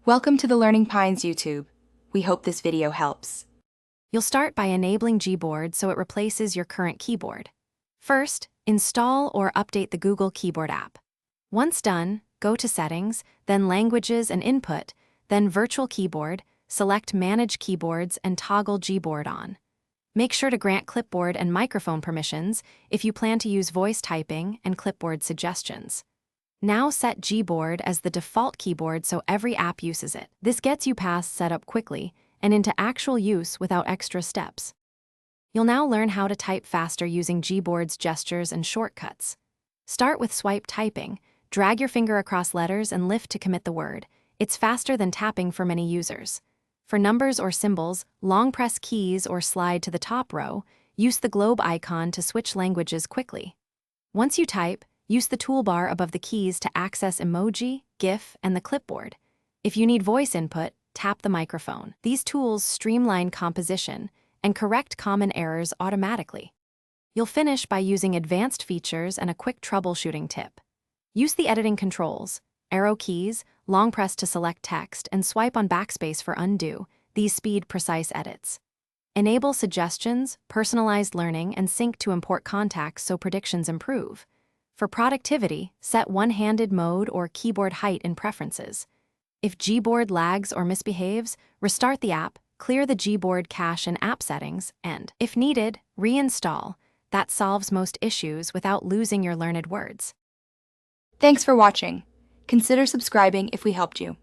Welcome to the Learning Pines YouTube. We hope this video helps. You'll start by enabling Gboard so it replaces your current keyboard. First, install or update the Google Keyboard app. Once done, go to Settings, then Languages and Input, then Virtual Keyboard, select Manage Keyboards and toggle Gboard on. Make sure to grant clipboard and microphone permissions if you plan to use voice typing and clipboard suggestions. Now set Gboard as the default keyboard so every app uses it. This gets you past setup quickly and into actual use without extra steps. You'll now learn how to type faster using Gboard's gestures and shortcuts. Start with swipe typing. Drag your finger across letters and lift to commit the word. It's faster than tapping for many users. For numbers or symbols, long press keys or slide to the top row. Use the globe icon to switch languages quickly. Once you type, use the toolbar above the keys to access emoji, GIF, and the clipboard. If you need voice input, tap the microphone. These tools streamline composition and correct common errors automatically. You'll finish by using advanced features and a quick troubleshooting tip. Use the editing controls, arrow keys, long press to select text, and swipe on backspace for undo. These speed precise edits. Enable suggestions, personalized learning, and sync to import contacts so predictions improve. For productivity, set one-handed mode or keyboard height in preferences. If Gboard lags or misbehaves, restart the app, clear the Gboard cache in app settings, and, if needed, reinstall. That solves most issues without losing your learned words. Thanks for watching. Consider subscribing if we helped you.